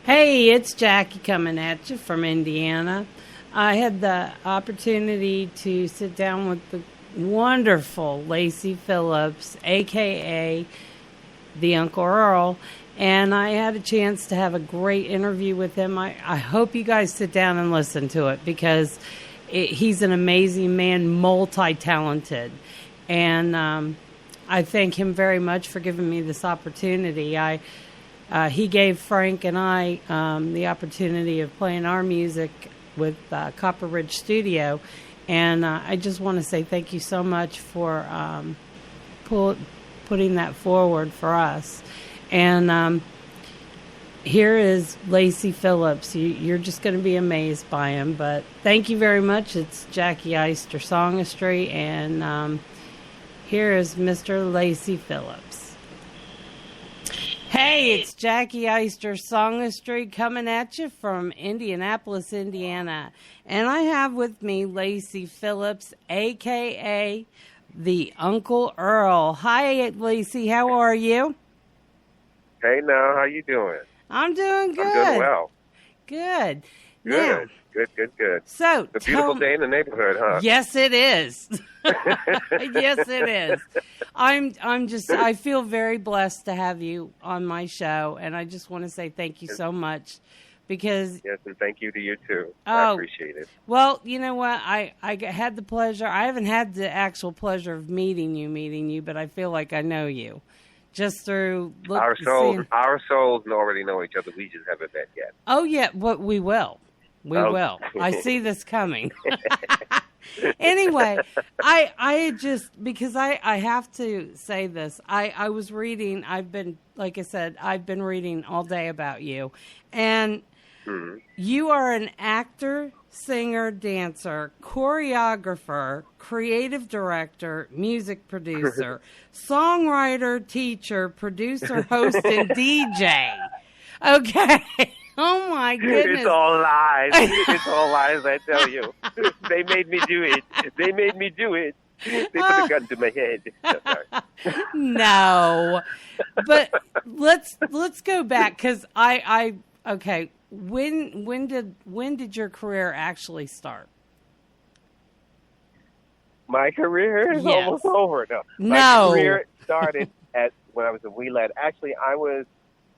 Hey, it's Jackie coming at you from Indiana. I had the opportunity to sit down with the wonderful Lacy Phillips, aka the Uncle Earl, and I had a chance to have a great interview with him. I hope you guys sit down and listen to it because he's an amazing man, multi talented. And I thank him very much for giving me this opportunity. He gave Frank and I the opportunity of playing our music with Copper Ridge Studio, and I just want to say thank you so much for putting that forward for us. And here is Lacy Phillips. You're just going to be amazed by him, but thank you very much. It's Jackie Eister Songistry, and here is Mr. Lacy Phillips. Hey, it's Jackie Eister Songistry coming at you from Indianapolis, Indiana. And I have with me Lacy Phillips, a.k.a. the Uncle Earl. Hi, Lacy. How are you? Hey, now. How you doing? I'm doing good. I'm doing well. Good. Good. Now, Good. So, it's a beautiful day in the neighborhood, huh? Yes, it is. Yes, it is. I feel very blessed to have you on my show, and I just want to say thank you so much because... Yes, and thank you to you, too. Oh, I appreciate it. Well, you know what? I had the pleasure. I haven't had the actual pleasure of meeting you, but I feel like I know you. Just through... Our souls already know each other. We just haven't met yet. Oh, yeah, but we will. We will. I see this coming. Anyway, I just, because I have to say this, I was reading, like I said, I've been reading all day about you. And you are an actor, singer, dancer, choreographer, creative director, music producer, songwriter, teacher, producer, host, and DJ. Okay. Oh, my goodness. It's all lies. It's all lies, I tell you. They made me do it. They put a gun to my head. No. But let's go back because okay. When did your career actually start? My career is almost over. No. No. My career started when I was a wee lad. Actually, I was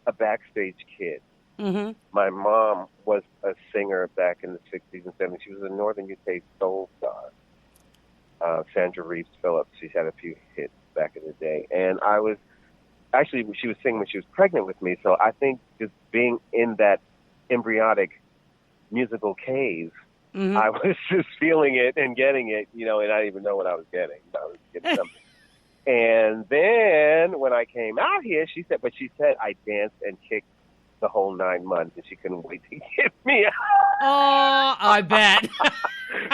a backstage kid. Mm-hmm. My mom was a singer back in the 60s and 70s. She was a Northern UK soul star. Sandra Reeves Phillips. She's had a few hits back in the day. And she was singing when she was pregnant with me. So I think just being in that embryonic musical cave, I was just feeling it and getting it, and I didn't even know what I was getting. I was getting something. And then when I came out here, she said I danced and kicked the whole 9 months, and she couldn't wait to get me out. Oh, I bet.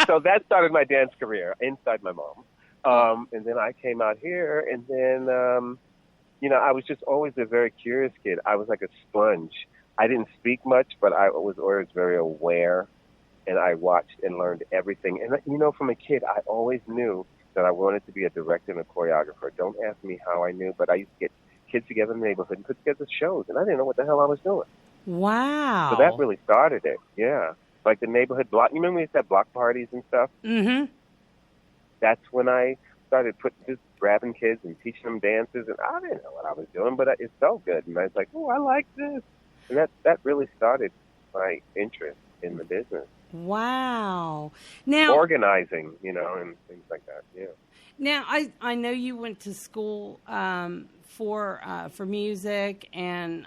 So that started my dance career inside my mom. And then I came out here, and then, I was just always a very curious kid. I was like a sponge. I didn't speak much, but I was always very aware, and I watched and learned everything. And, from a kid, I always knew that I wanted to be a director and a choreographer. Don't ask me how I knew, but I used to get kids together in the neighborhood and put together shows, and I didn't know what the hell I was doing. Wow. So that really started it, yeah. Like the neighborhood block. You remember we used to have block parties and stuff? Mm-hmm. That's when I started just grabbing kids and teaching them dances, and I didn't know what I was doing, but it felt good. And I was like, oh, I like this. And that really started my interest in the business. Wow. Now organizing, and things like that, yeah. Now, I know you went to school for music, and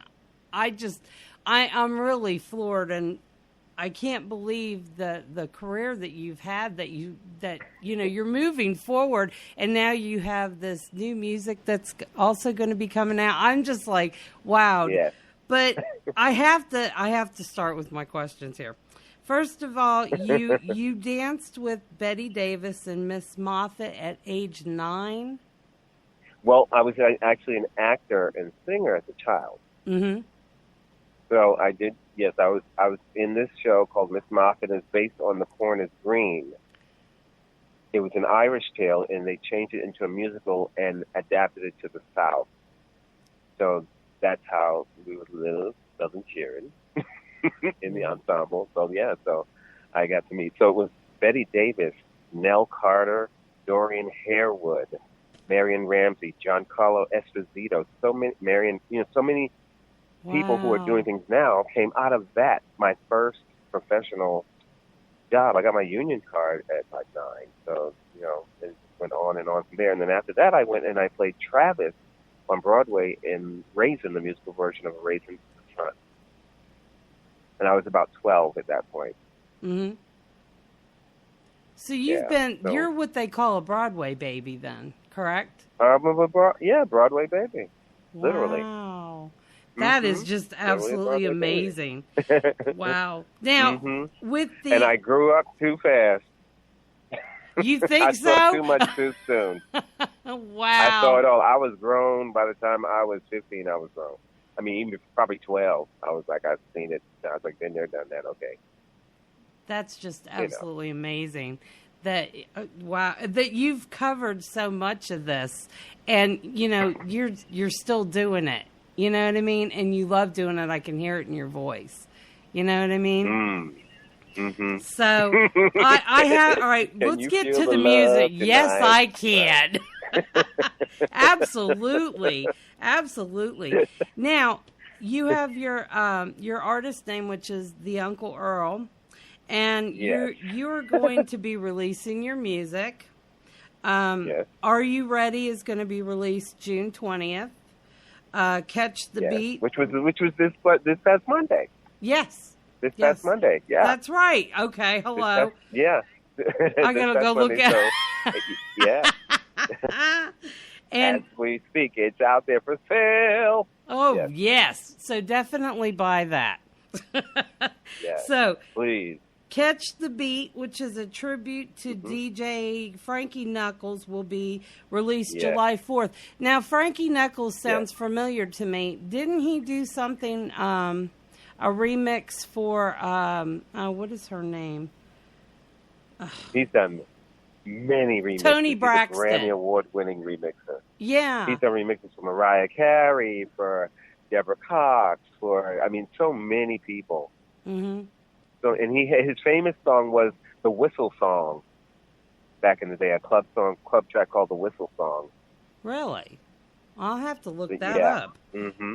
I'm really floored, and I can't believe the career that you've had, that you're moving forward, and now you have this new music that's also going to be coming out. I'm just like, wow. Yes. But I have to start with my questions here. First of all, you danced with Betty Davis and Miss Moffat at age 9? Well, I was actually an actor and singer as a child. Mm-hmm. So I did, yes, I was in this show called Miss Moffat. It's based on The Corn is Green. It was an Irish tale, and they changed it into a musical and adapted it to the South. So that's how we would live, Southern cheering. in the ensemble. So yeah, so I got to meet. So it was Betty Davis, Nell Carter, Dorian Harewood, Marion Ramsey, Giancarlo Esposito. So many so many people who are doing things now came out of that. My first professional job. I got my union card at like 9. So, it went on and on from there. And then after that, I went and I played Travis on Broadway in Raisin, the musical version of Raisin to the Sun. And I was about 12 at that point. Mm-hmm. So you're what they call a Broadway baby then, correct? Broadway baby. Wow. Literally. That is just absolutely amazing. Wow. Now, with the... And I grew up too fast. You think I so? saw too much too soon. Wow. I saw it all. I was grown by the time I was 15. I was grown. I mean, even probably 12. I was like, I've seen it. I was like, been there, done that. Okay. That's just absolutely amazing. That that you've covered so much of this, and you're still doing it. You know what I mean? And you love doing it. I can hear it in your voice. You know what I mean? Mm-hmm. So I have. All right, let's get to the music. Yes, I can. Absolutely. Now you have your artist name, which is the Uncle Earl, and you're going to be releasing your music. Yes. Are You Ready is going to be released June 20th. Catch the Beat, which was this past Monday. Yes. This past Monday. Yeah. That's right. Okay. Hello. I'm gonna go look at. Yeah. And as we speak, it's out there for sale. Oh yes. So definitely buy that. Yes. So please. Catch the Beat, which is a tribute to DJ Frankie Knuckles, will be released July 4th. Now, Frankie Knuckles sounds familiar to me. Didn't he do something, a remix for, what is her name? He's done many remixes. Tony Braxton. He's a Grammy Award-winning remixer. Yeah. He's done remixes for Mariah Carey, for Deborah Cox, so many people. Mm-hmm. So, and his famous song was the Whistle Song back in the day, a club track called the Whistle Song. Really? I'll have to look that up. Mm-hmm.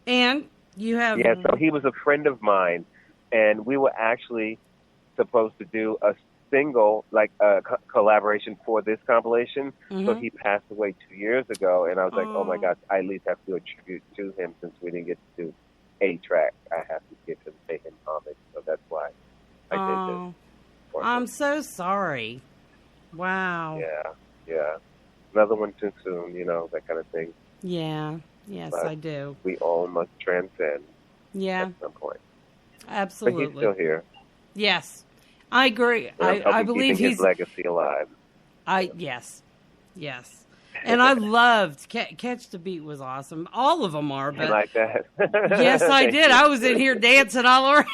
And you have... Yeah, so he was a friend of mine, and we were actually supposed to do a single, like a collaboration for this compilation. Mm-hmm. So he passed away 2 years ago, and I was like, oh my gosh, I at least have to do a tribute to him since we didn't get to do a track. I have to pay him homage, so that's why I did this. I'm so sorry. Wow. Yeah. Another one too soon, that kind of thing. Yeah. Yes, but I do. We all must transcend. Yeah. At some point. Absolutely. But he's still here. Yes. I agree. I believe he's his legacy alive. Yes. And I loved Catch the Beat was awesome. All of them are, but you like that? Yes, I did. I was in here dancing all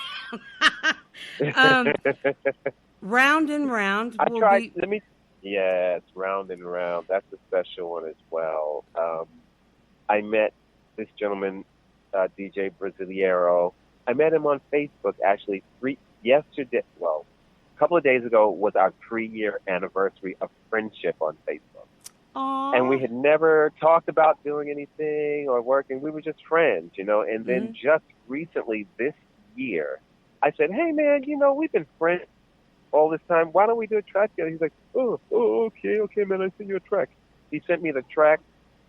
around. Round and Round. Yes, Round and Round. That's a special one as well. I met this gentleman, DJ Brasileiro. I met him on Facebook actually yesterday. Well, a couple of days ago was our 3-year anniversary of friendship on Facebook. Aww. And we had never talked about doing anything or working. We were just friends, And then just recently this year, I said, hey, man, we've been friends all this time. Why don't we do a track together? He's like, okay, man, I sent you a track. He sent me the track.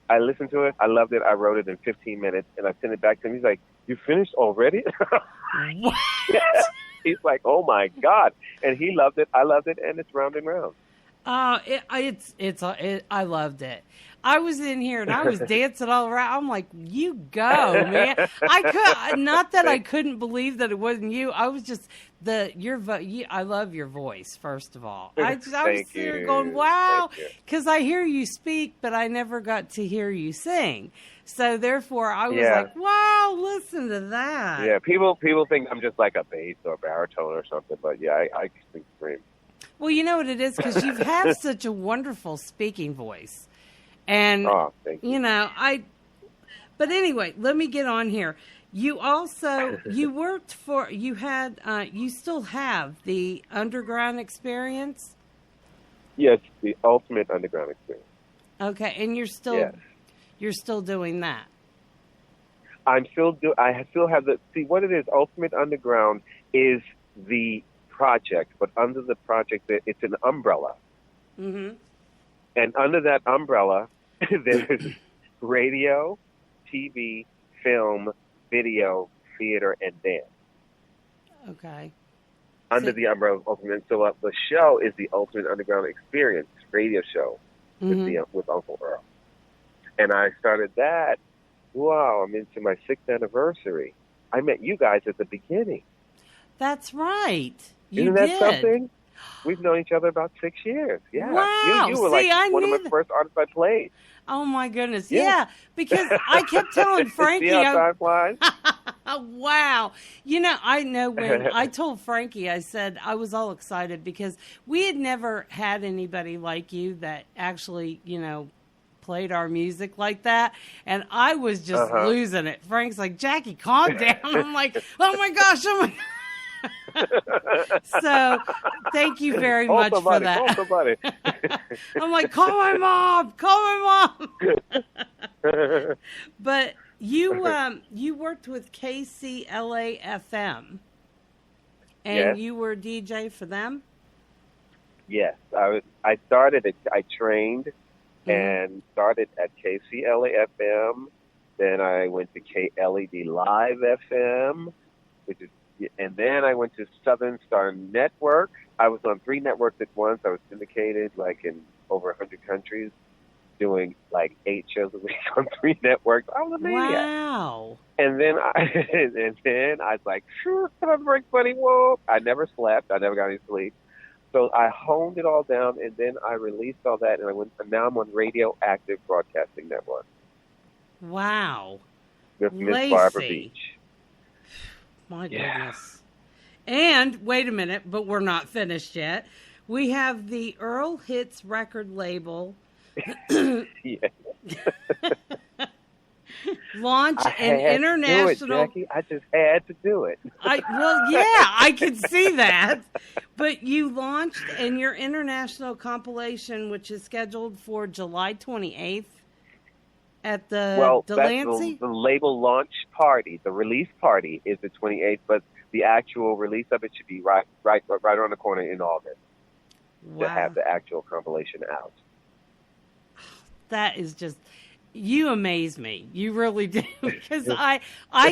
I listened to it. I loved it. I wrote it in 15 minutes, and I sent it back to him. He's like, you finished already? What? He's like, oh, my God. And he loved it. I loved it, and it's Round and Round. I loved it. I was in here and I was dancing all around. I'm like, you go, man. I couldn't believe that it wasn't you. I was just I love your voice. First of all, I was here going, wow, because I hear you speak, but I never got to hear you sing. So therefore, I was like, wow, listen to that. Yeah, people think I'm just like a bass or baritone or something, but yeah, I can scream. Well, you know what it is, because you have such a wonderful speaking voice. And, thank you. but anyway, let me get on here. You also you worked for you had you still have the underground experience. Yes, the ultimate underground experience. Okay, and Yes. you're still doing that. I still have the, see what it is, Ultimate Underground is the project, but under the project, it's an umbrella. Mm-hmm. And under that umbrella, there's radio, TV, film, video, theater, and dance. Okay. Under the umbrella of Ultimate. So the show is the Ultimate Underground Experience radio show with Uncle Earl. And I started that. Wow, I'm into my 6th anniversary. I met you guys at the beginning. That's right. You Isn't that did. something? We've known each other about 6 years. Yeah. Wow. You were one of my first artists I played. Oh, my goodness. Yeah, because I kept telling Frankie. See how time flies? Wow. I know when I told Frankie, I said I was all excited because we had never had anybody like you that actually, played our music like that, and I was just losing it. Frank's like, Jackie, calm down. I'm like, oh my gosh. So thank you very much for that. I'm like, call my mom. But you worked with KCLA FM, and you were a DJ for them. Yes, I trained and started at KCLA FM. Then I went to KLED Live FM, and then I went to Southern Star Network. I was on 3 networks at once. I was syndicated in over 100 countries, doing 8 shows a week on 3 networks. I was a maniac. Wow. And then I was like, sure, can I break funny? Whoa. I never slept. I never got any sleep. So I honed it all down, and then I released all that, and now I'm on Radioactive Broadcasting Network. Wow. With Miss Barbara Beach. My goodness. And, wait a minute, but we're not finished yet. We have the Earl Hits record label. Launch an international. Jackie. I just had to do it. I can see that. But you launched your international compilation, which is scheduled for July 28th at the Lacy. The label launch party. The release party is the 28th, but the actual release of it should be right around the corner in August. Wow. To have the actual compilation out. That is just. You amaze me. You really do. Because I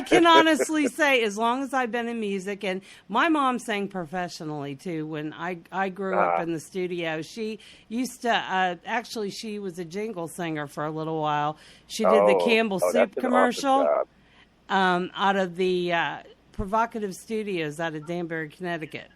can honestly say, as long as I've been in music, and my mom sang professionally, too, when I grew up in the studio. She used to, actually, she was a jingle singer for a little while. She did the Campbell Soup commercial out of the Provocative Studios out of Danbury, Connecticut.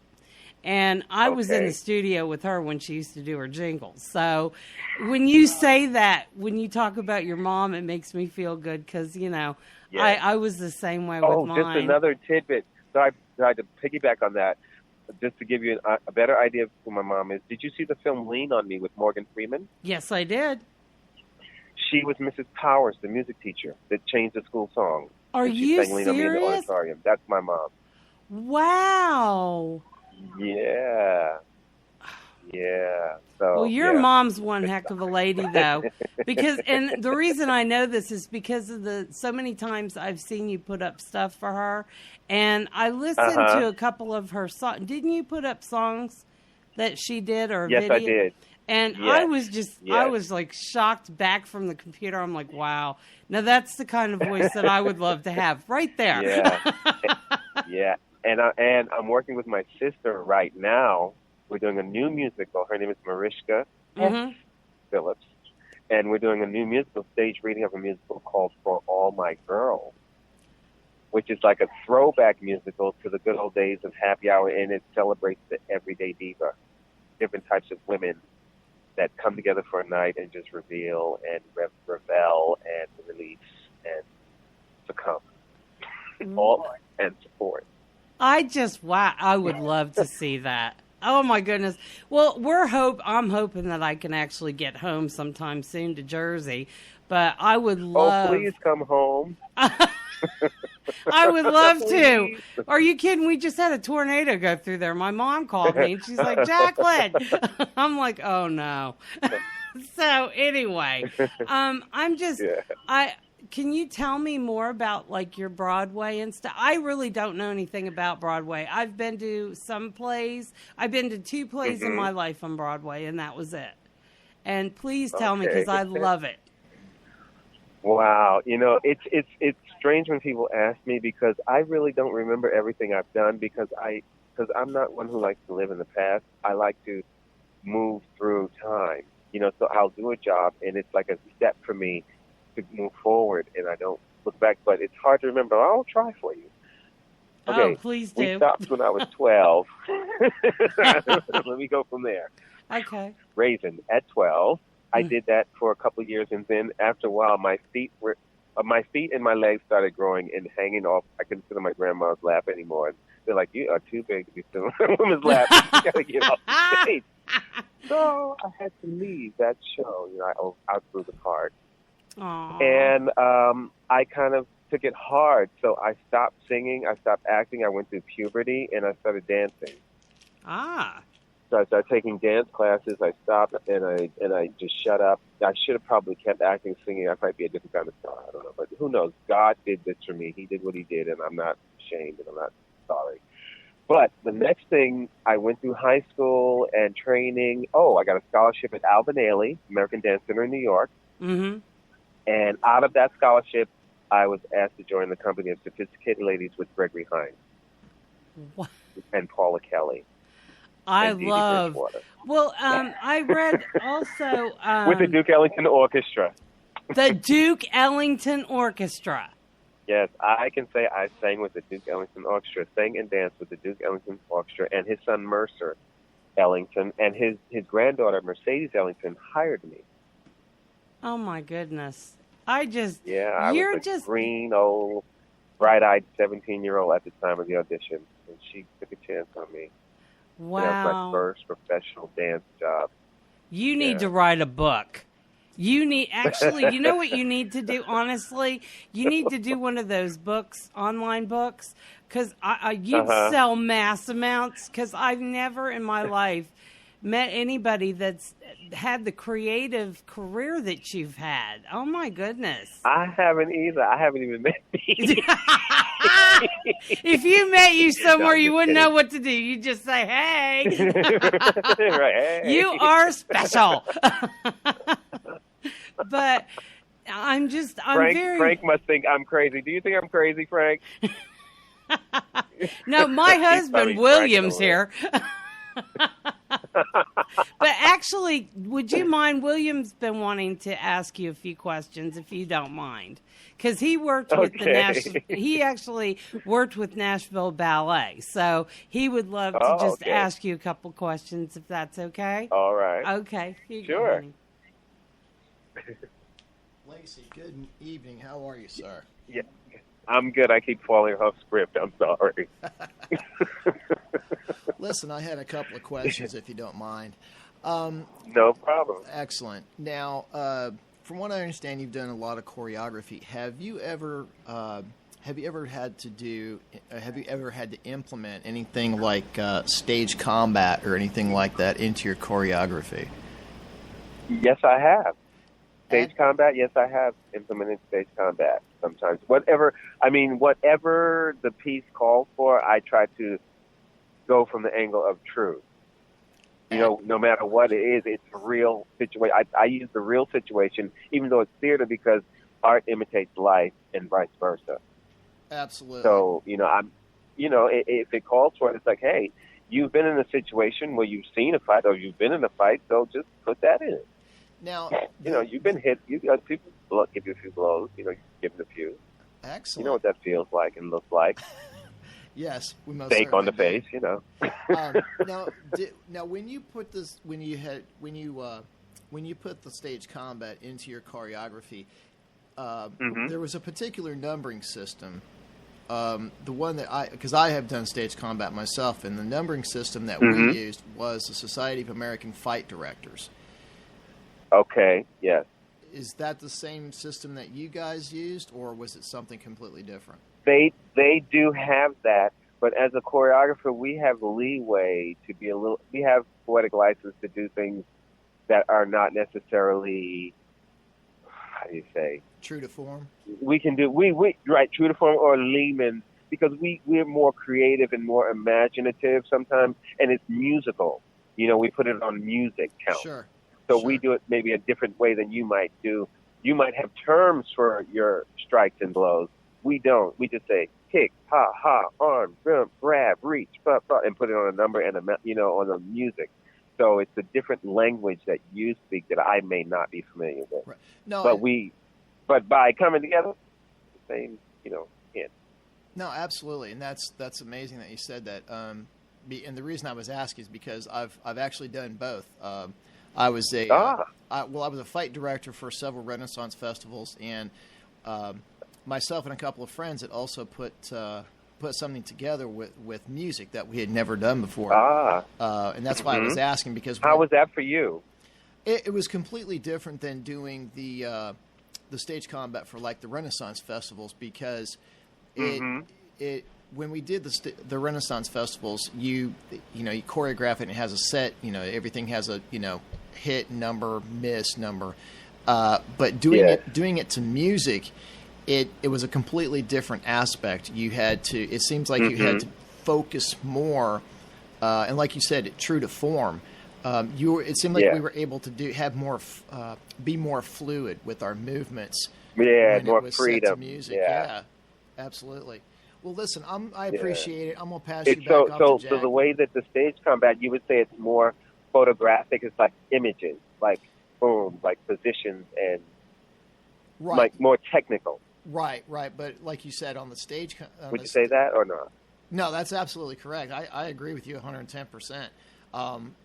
And I was in the studio with her when she used to do her jingles. So when you say that, when you talk about your mom, it makes me feel good because, I was the same way with mine. Just another tidbit. So I tried to piggyback on that just to give you a better idea of who my mom is. Did you see the film Lean on Me with Morgan Freeman? Yes, I did. She was Mrs. Powers, the music teacher that changed the school song. Are you sang Lean on Me in the auditorium. That's my mom. Wow. Yeah. So, your mom's one heck of a lady, though, and the reason I know this is because of so many times I've seen you put up stuff for her, and I listened to a couple of her songs. Didn't you put up songs that she did or Yes, video? I did. And I was I was shocked back from the computer. I'm like, wow. Now that's the kind of voice that I would love to have right there. Yeah. Yeah. And I'm working with my sister right now. We're doing a new musical. Her name is Mariska Phillips. And we're doing a new musical, stage reading of a musical called For All My Girls, which is like a throwback musical to the good old days of Happy Hour, and it celebrates the everyday diva, different types of women that come together for a night and just reveal and revel and release and succumb and support. I would love to see that. Oh my goodness. Well, I'm hoping that I can actually get home sometime soon to Jersey, but I would love. Oh, please come home. I would love to. Please. Are you kidding? We just had a tornado go through there. My mom called me and she's like, Jacqueline. I'm like, oh no. So anyway, I'm just, Yeah. can you tell me more about like your Broadway and stuff? I really don't know anything about Broadway. I've been to some plays. I've been to 2 plays in my life on Broadway, and that was it. And please tell me, because I love it. Wow, it's strange when people ask me because I really don't remember everything I've done because I'm not one who likes to live in the past. I like to move through time. So I'll do a job and it's like a step for me to move forward, and I don't look back. But it's hard to remember. I'll try for you. Okay, Oh, please do. We stopped when I was 12. Let me go from there. Okay. Raven at 12. I did that for a couple of years, and then after a while, my feet and my legs started growing and hanging off. I couldn't sit on my grandma's lap anymore. And they're like, "You are too big to be sitting on a woman's lap. You gotta get off the stage." So I had to leave that show. I outgrew the part, and I kind of took it hard. So I stopped singing. I stopped acting. I went through puberty, and I started dancing. So I started taking dance classes. I stopped, and I just shut up. I should have probably kept acting, singing. I might be a different kind of star. I don't know, but who knows? God did this for me. He did what he did, and I'm not ashamed, and I'm not sorry. But the next thing, I went through high school and training. Oh, I got a scholarship at Alvin Ailey, American Dance Center in New York. Mm-hmm. And out of that scholarship, I was asked to join the company of Sophisticated Ladies with Gregory Hines. What? And Paula Kelly. I love. Well, I read also with the Duke Ellington Orchestra. The Duke Ellington Orchestra. Yes, I can say I sang with the Duke Ellington Orchestra, sang and danced with the Duke Ellington Orchestra, and his son Mercer Ellington and his granddaughter Mercedes Ellington hired me. Oh my goodness! I was a green old bright-eyed 17-year-old at the time of the audition, and she took a chance on me. Wow. That was my first professional dance job. You need to write a book. You know what you need to do, honestly? You need to do one of those books, online books, because you'd sell mass amounts, because I've never in my life met anybody that's had the creative career that you've had. Oh, my goodness. I haven't either. I haven't even met you. If you met you somewhere, you wouldn't know what to do. You just say, hey. Right, hey. You are special. But Frank must think I'm crazy. Do you think I'm crazy, Frank? No, my husband, William's here. But actually, would you mind? William's been wanting to ask you a few questions, if you don't mind, because he worked with he actually worked with Nashville Ballet, so he would love to just ask you a couple questions, if that's okay. All right. Okay. Sure. Lacy, good evening. How are you, sir? Yeah, I'm good. I keep falling off script. I'm sorry. Listen, I had a couple of questions, if you don't mind. No problem. Excellent. Now, from what I understand, you've done a lot of choreography. Have you ever had to implement anything like stage combat or anything like that into your choreography? Yes, I have. Stage combat, yes, I have implemented stage combat sometimes. Whatever the piece calls for, I try to go from the angle of truth. No matter what it is, it's a real situation. I use the real situation, even though it's theater, because art imitates life and vice versa. Absolutely. So, if it calls for it, it's like, hey, you've been in a situation where you've seen a fight or you've been in a fight, so just put that in. Now, you've been hit. You got people give you a few blows. You've given a few. Excellent. You know what that feels like and looks like. Yes, we most steak on the face. Now, when you put the stage combat into your choreography, there was a particular numbering system. The one that because I have done stage combat myself, and the numbering system that we used was the Society of American Fight Directors. Okay, yes. Is that the same system that you guys used, or was it something completely different? They do have that, but as a choreographer, we have leeway to be we have poetic license to do things that are not necessarily, how do you say? True to form. We can do, right, true to form or Lehman, because we're more creative and more imaginative sometimes, and it's musical. We put it on music count. Sure. So we do it maybe a different way than you might do. You might have terms for your strikes and blows. We don't. We just say kick, ha, ha, arm, grab, reach, and put it on a number and on the music. So it's a different language that you speak that I may not be familiar with. Right. No, but by coming together, the same, in. No, absolutely, and that's amazing that you said that. And the reason I was asking is because I've actually done both. I was I was a fight director for several Renaissance festivals, and myself and a couple of friends had also put something together with music that we had never done before. And that's why I was asking, because how was that for you? It was completely different than doing the stage combat for like the Renaissance festivals, because it when we did the Renaissance festivals, you choreograph it and it has a set, everything has a hit number, miss number, but doing it to music, it was a completely different aspect. You had to, it seems like you had to focus more, and like you said, true to form. It seemed like we were able to be more fluid with our movements. Yeah, when more it was freedom. Set to music. Yeah, absolutely. Well, listen, I appreciate it. I'm gonna pass you back off to Jack. So the way that the stage combat, you would say it's more photographic. It's like images, like boom, like positions, and like more technical. Right. But like you said, on the stage, would you say that or not? No, that's absolutely correct. I agree with you 110%.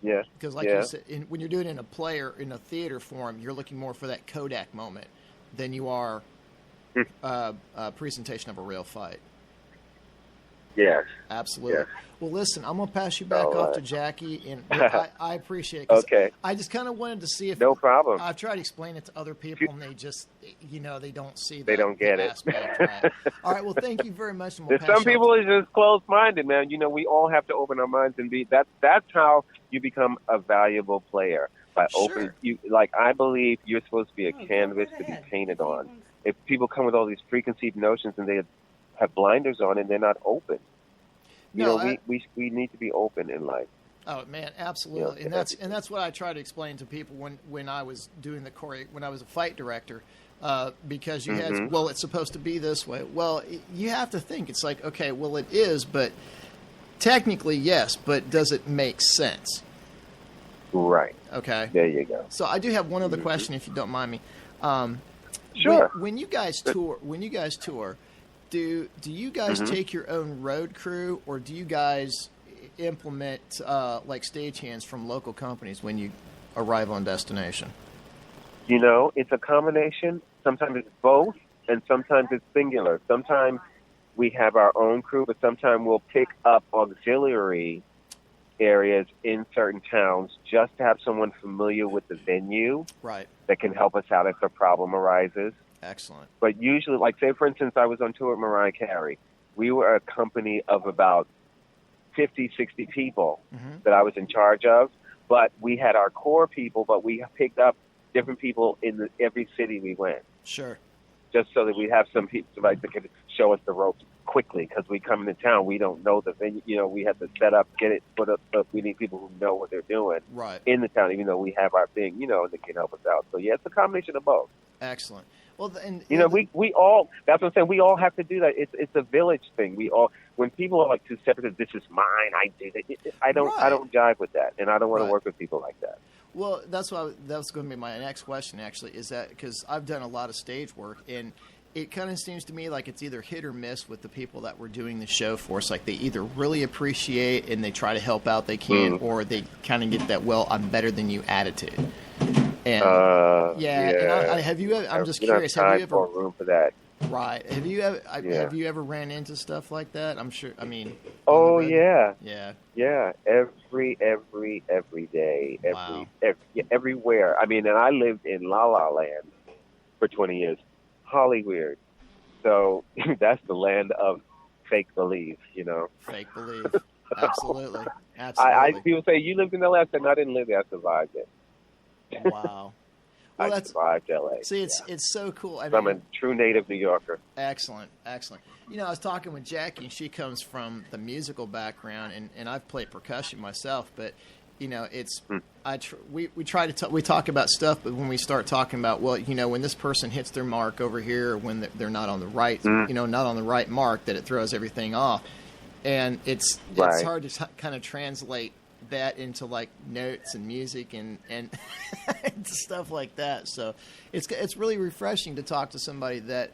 Because like you said, when you're doing it in a play or in a theater form, you're looking more for that Kodak moment than you are a presentation of a real fight. Yes. Absolutely. Yes. Well, listen, I'm going to pass you back off to Jackie, and I appreciate it. Okay. I just kind of wanted to see if... No problem. I've tried to explain it to other people, and they just, they don't see that. They don't get it. Aspect, right? All right, well, thank you very much. And some people are just closed-minded, man. We all have to open our minds and be... That's how you become a valuable player. By open, I believe you're supposed to be a canvas to be painted on. If people come with all these preconceived notions and they have blinders on and they're not open. We need to be open in life. Oh man, absolutely, and that's what I try to explain to people when I was doing when I was a fight director, because you had it's supposed to be this way. Well, you have to think it's like, okay, well it is, but technically yes, but does it make sense? Right. Okay. There you go. So I do have one other question, if you don't mind me. Sure. When you guys tour, do you guys take your own road crew, or do you guys implement like stagehands from local companies when you arrive on destination? It's a combination. Sometimes it's both, and sometimes it's singular. Sometimes we have our own crew, but sometimes we'll pick up auxiliary areas in certain towns just to have someone familiar with the venue that can help us out if a problem arises. Excellent. But usually, like say for instance, I was on tour with Mariah Carey. We were a company of about 50, 60 people that I was in charge of, but we had our core people, but we picked up different people in every city we went. Sure. Just so that we have some people that could show us the ropes quickly, because we come into town, we don't know the venue. We have to set up, get it put up. So we need people who know what they're doing in the town, even though we have our thing, and they can help us out. So yeah, it's a combination of both. Excellent. Well, we all. That's what I'm saying. We all have to do that. It's a village thing. We all. When people are like too separate, this is mine. I did it. I don't jive with that, and I don't want to work with people like that. Well, that's going to be my next question. Actually, is that because I've done a lot of stage work, and it kind of seems to me like it's either hit or miss with the people that we're doing the show for. It's like they either really appreciate and they try to help out they can, or they kind of get that I'm better than you attitude. And and have you ever, I'm just curious, have you ever room for that? Right. Have you ever ran into stuff like that? I'm sure. I mean. Oh yeah. Yeah. Yeah. Every day. Everywhere. I mean, and I lived in La La Land for 20 years. Hollywood, So that's the land of fake believe, Fake believe. Absolutely. People say, you lived in LA? I said, no, I didn't live there. I survived it. Wow. Well, I survived LA. See, it's so cool. I'm a true native New Yorker. Excellent. I was talking with Jackie, and she comes from the musical background, and I've played percussion myself, but it's we talk about stuff, but when we start talking about, well, when this person hits their mark over here, or when they're not on the right, not on the right mark, that it throws everything off, and it's hard to kind of translate that into like notes and music and stuff like that. So it's really refreshing to talk to somebody that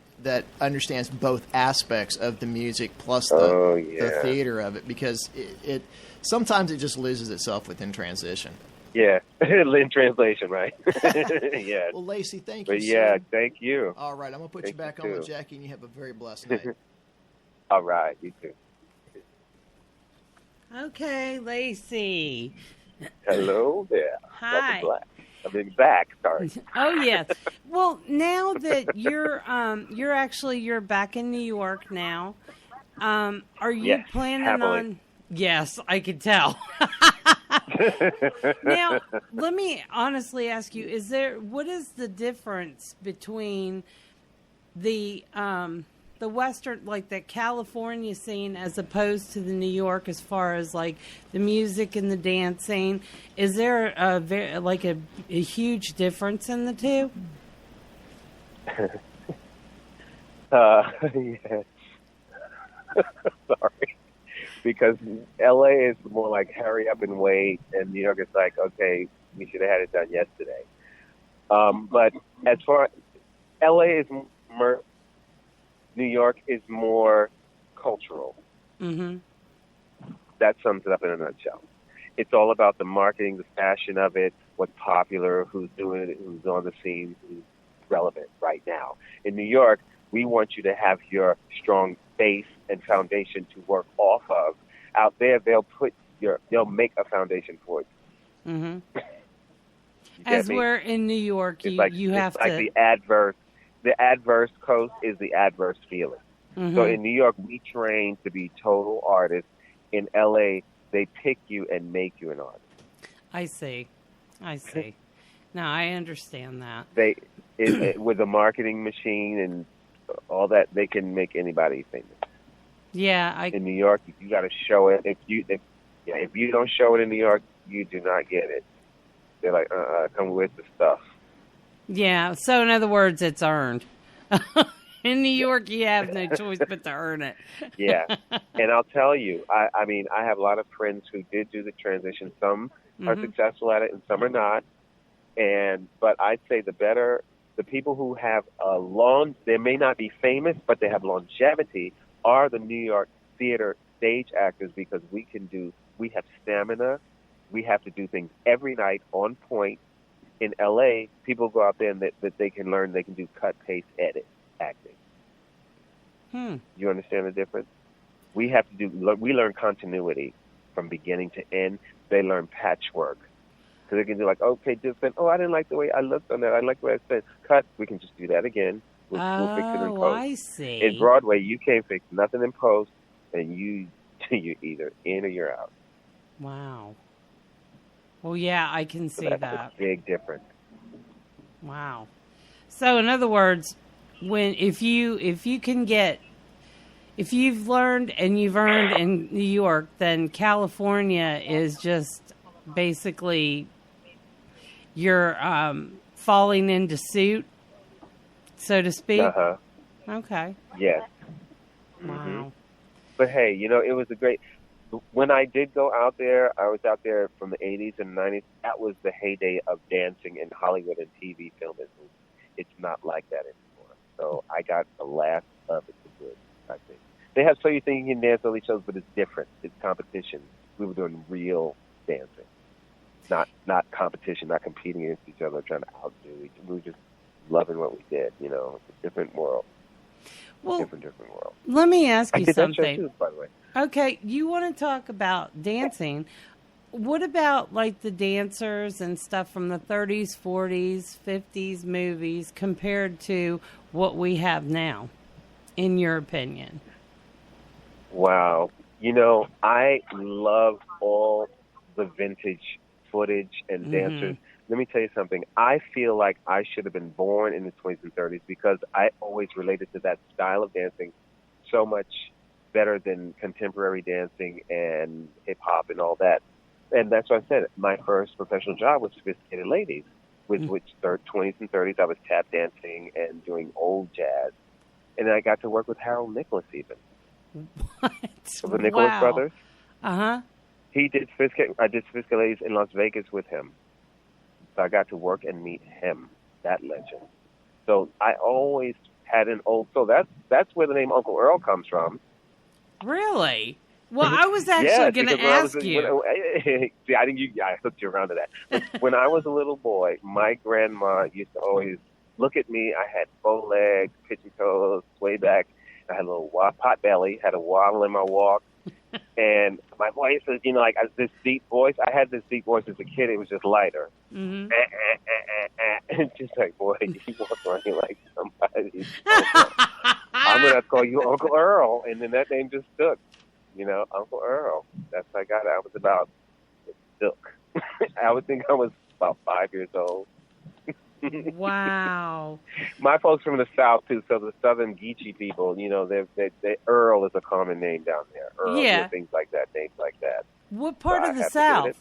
understands both aspects of the music plus the theater of it, because it sometimes it just loses itself within transition. Yeah, in translation, right? Yeah. Well, Lacy, thank you. But yeah, thank you. All right, I'm gonna put you back on with Jackie, and you have a very blessed night. All right, you too. Okay, Lacy. Hello there. Hi. I'm back. Sorry. Oh yes. Well, now that you're back in New York now, are you planning on? Yes, I could tell. Now, let me honestly ask you: what is the difference between the Western, like the California scene, as opposed to the New York, as far as like the music and the dancing? Is there a huge difference in the two? Yeah. Sorry. Because LA is more like hurry up and wait, and New York is like, okay, we should have had it done yesterday. But as far LA is more, New York is more cultural. Mm-hmm. That sums it up in a nutshell. It's all about the marketing, the fashion of it, what's popular, who's doing it, who's on the scene, who's relevant right now. In New York, we want you to have your strong base and foundation to work off of. Out there, they'll make a foundation for you. Mm-hmm. As we're in New York, you have to. It's like the adverse coast is the adverse feeling. Mm-hmm. So in New York, we train to be total artists. In LA, they pick you and make you an artist. I see. Now I understand that. With a marketing machine and all that, they can make anybody famous. Yeah, in New York, you got to show it. If you don't show it in New York, you do not get it. They're like, come with the stuff. Yeah. So in other words, it's earned. In New York, you have no choice but to earn it. Yeah. And I'll tell you, I mean, I have a lot of friends who did do the transition. Some are successful at it, and some are not. But I'd say the people who have they may not be famous, but they have longevity, are the New York theater stage actors, because we have stamina. We have to do things every night on point. In LA, people go out there and that they can learn, they can do cut, paste, edit acting. You understand the difference? We learn continuity from beginning to end. They learn patchwork. So they can do like, okay, different. Oh, I didn't like the way I looked on that. I like the way I said. Cut. We can just do that again. We'll fix it in post. I see. In Broadway, you can't fix nothing in post, and you're either in or you're out. Wow. Well, yeah, I can see that. That's a big difference. Wow. So, in other words, if you've learned and you've earned in New York, then California is just basically you're falling into suit, so to speak. Uh-huh. Okay. Yes. Wow. Mm-hmm. But hey, it was when I did go out there, I was out there from the 80s and 90s. That was the heyday of dancing in Hollywood and TV film. It's not like that anymore. So I got the last of it to good, I think. They have So You Think You Can Dance with each other, but it's different. It's competition. We were doing real dancing. Not competition, not competing against each other, trying to outdo each other. We were just loving what we did, It's a different world. Well, different world. Let me ask you something. That show too, by the way. Okay, you want to talk about dancing. What about like the dancers and stuff from the 30s, 40s, 50s movies compared to what we have now? in your opinion? Wow. I love all the vintage footage and dancers. Let me tell you something. I feel like I should have been born in the 20s and 30s because I always related to that style of dancing so much better than contemporary dancing and hip-hop and all that. And that's why I said my first professional job was Sophisticated Ladies, with which 20s and 30s I was tap dancing and doing old jazz. And then I got to work with Harold Nicholas even. What? The Nicholas brothers. Uh-huh. I did Sophisticated Ladies in Las Vegas with him. So I got to work and meet him, that legend. So I always had an old... So that's where the name Uncle Earl comes from. Really? Well, I was actually going to ask you. See, I hooked you around to that. When I was a little boy, my grandma used to always look at me. I had bow legs, pigeon toes, way back. I had a little pot belly, had a waddle in my walk. And my voice is, like this deep voice. I had this deep voice as a kid. It was just lighter. And just like, boy, you walk around here like somebody. I'm going to call you Uncle Earl. And then that name just stuck. Uncle Earl. That's how I got it. I was about silk. I would think I was about 5 years old. Wow. My folks from the South too, so the Southern Geechee people, they Earl is a common name down there. Earl, yeah. Things like that, names like that. What part of the South?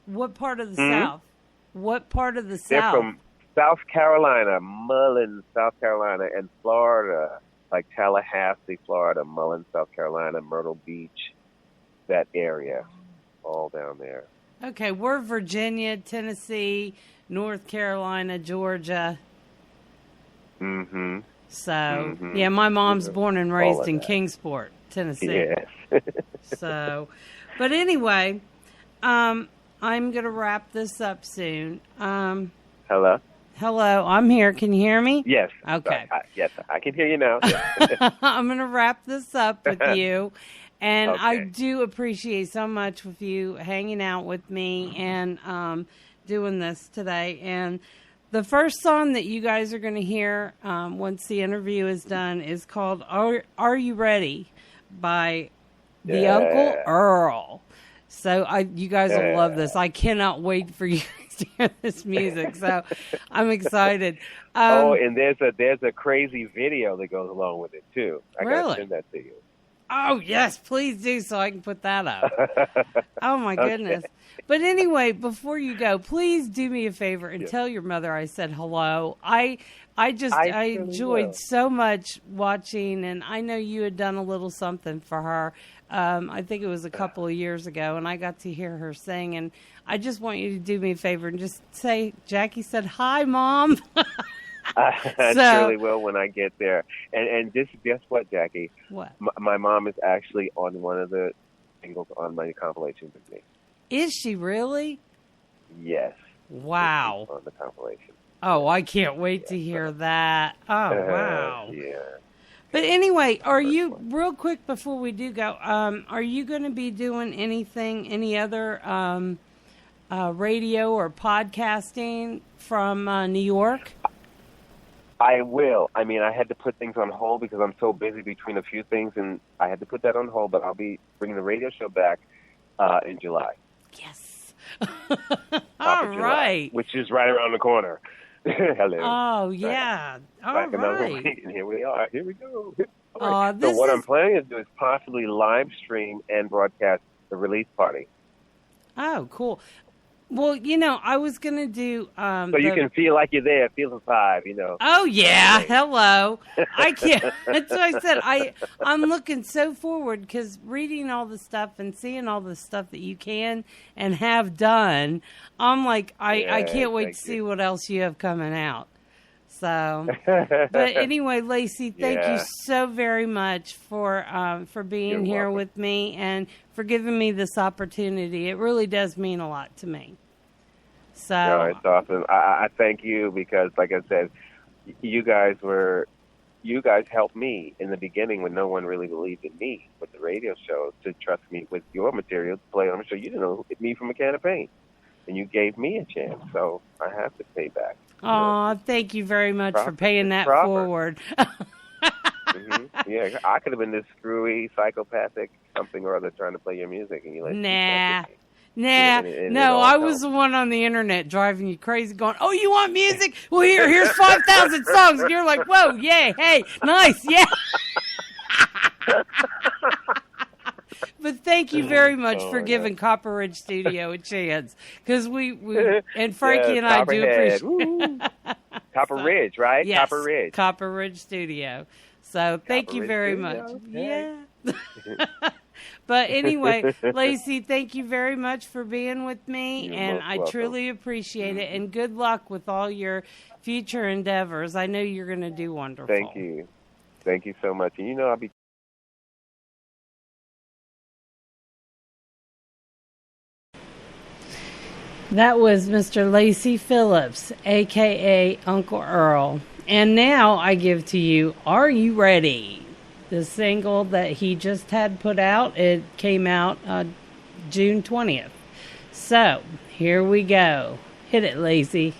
What part of the South? What part of the South? They're from South Carolina, Mullins, South Carolina, and Florida, like Tallahassee, Florida, Mullins, South Carolina, Myrtle Beach, that area, all down there. Okay, we're Virginia, Tennessee, North Carolina, Georgia. So, yeah, my mom's born and raised in Kingsport, Tennessee. Yes. So, but anyway, I'm going to wrap this up soon. Hello? Hello, I'm here. Can you hear me? Yes. Okay. Yes, I can hear you now. I'm going to wrap this up with you. And okay. I do appreciate so much with you hanging out with me and doing this today. And the first song that you guys are going to hear once the interview is done is called Are You Ready by the Uncle Earl. So you guys will love this. I cannot wait for you to hear this music. So I'm excited. And there's a crazy video that goes along with it, too. I got to send that to you. Oh, yes, please do so I can put that up. Oh, my goodness. But anyway, before you go, please do me a favor and tell your mother I said hello. I enjoyed so much watching, and I know you had done a little something for her. I think it was a couple of years ago, and I got to hear her sing. And I just want you to do me a favor and just say, Jackie said, hi, Mom. I surely will when I get there. And just guess what, Jackie? What? My mom is actually on one of the singles on my compilation with me. Is she really? Yes. Wow. On the compilation. Oh, I can't wait to hear that. Oh, wow. Yeah. But anyway, are you, real quick before we do go, are you going to be doing any other radio or podcasting from New York? I will. I mean, I had to put things on hold because I'm so busy between a few things, and I had to put that on hold, but I'll be bringing the radio show back in July. Yes. All right. July, which is right around the corner. Hello. Oh, yeah. All right. And here we are. Here we go. Right. So what I'm planning to do is possibly live stream and broadcast the release party. Oh, cool. Well, I was going to do... so you can feel like you're there, feel the vibe, Oh, yeah. Hello. I can't... That's what I said. I'm looking so forward because reading all the stuff and seeing all the stuff that you can and have done, I'm like, I can't wait to see what else you have coming out. So, but anyway, Lacy, thank you so very much for being here with me and for giving me this opportunity. It really does mean a lot to me. So, no, it's awesome. I thank you because, like I said, you guys helped me in the beginning when no one really believed in me with the radio show to trust me with your material to play on the show. You didn't know me from a can of paint, and you gave me a chance, so I have to pay back. Oh, thank you very much for paying that forward. Yeah, I could have been this screwy, psychopathic, something or other trying to play your music, and you let Nah. me. Nah, And no, it I all was the helped. one on the internet driving you crazy going, oh, you want music? Well, here's 5,000 songs. And you're like, whoa, yay, hey, nice, yeah. But thank you very much for giving Copper Ridge Studio a chance. Because we and Frankie and I do appreciate Copper Ridge, right? Yes, Copper Ridge. Copper Ridge Studio. So thank Copper you Ridge very Studio, much. okay. Yeah. But anyway, Lacy, thank you very much for being with me, You're and most I welcome. truly appreciate it. And good luck with all your future endeavors. I know you're going to do wonderful. Thank you. Thank you so much. And you know I'll be That was Mr. Lacy Phillips, a.k.a. Uncle Earl. And now I give to you, Are You Ready? The single that he just had put out. It came out June 20th. So, here we go. Hit it, Lacy.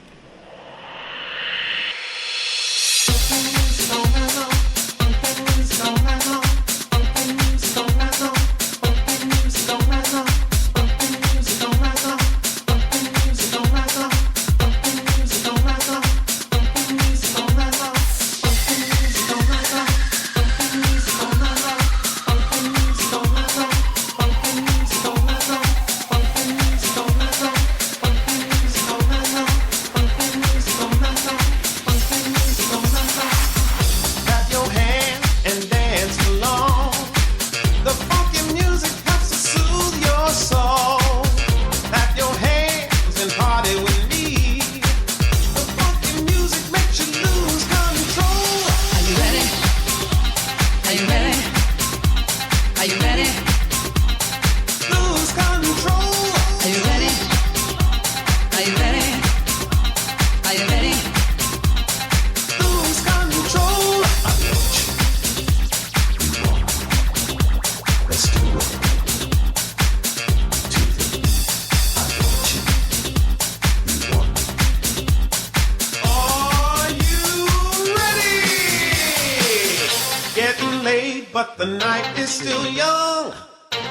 But the night is still young.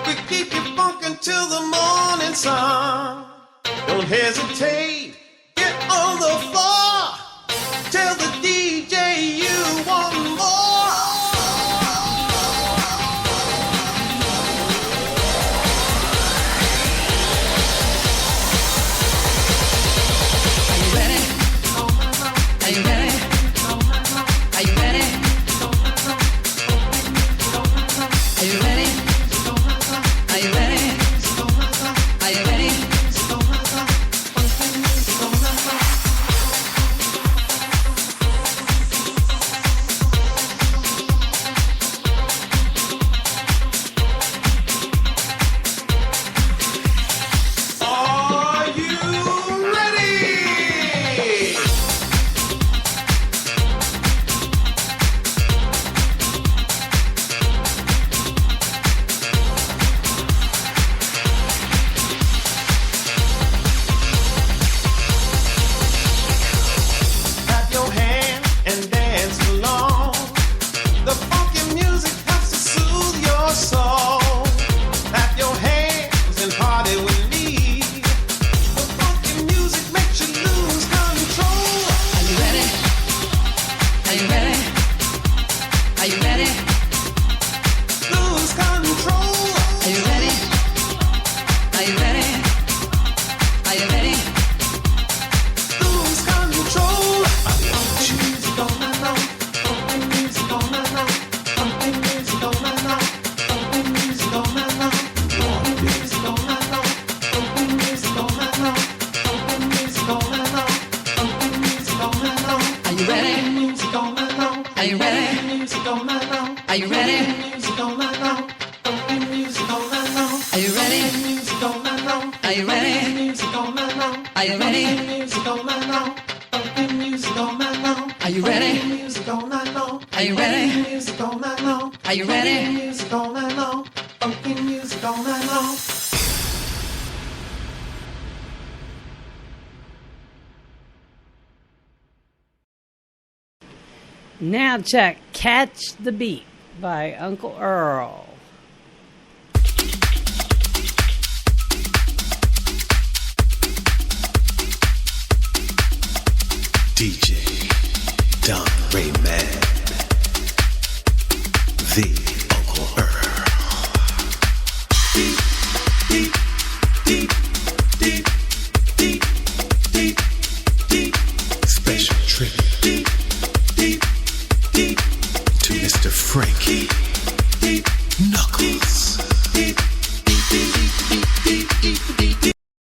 We keep you funkin' till the morning sun. Don't hesitate, get on the floor. Tell the DJ you want more. Are you ready? Are you ready? Are you ready? Are you ready? Are you ready? Are you ready? Are you ready? Clap your hands and dance along. The funky music helps to soothe your soul. Clap your hands and party with me. The funky music makes you lose control. Are you ready? Are you ready? Are you ready? Lose control. Are you ready? Are you ready? Are you ready? Lose control. Funky music all night long. Funky music all night long. Funky music all night long. Funky music all night long. Funky music all night long. Funky music all night long. Funky music all night long. Funky music all night long. Are you ready? Music all night long. Are you ready? Music all night long. Are you ready? Music all night long. Funky music all night long. Are you ready? Music all night long. Are you ready? Music all night long. Are you ready? Music all night long. Funky music all night long. Are you ready? Music all night long. Are you ready? Music all night long. Are you ready? Music all night long. Funky music all night long. Now check Catch the Beat by Uncle Earl. DJ Don Rayman, the Uncle Earl. Deep, deep, deep, deep, deep, deep, deep. Special tribute. Deep, deep, deep, to Mr. Frankie Knuckles. Deep,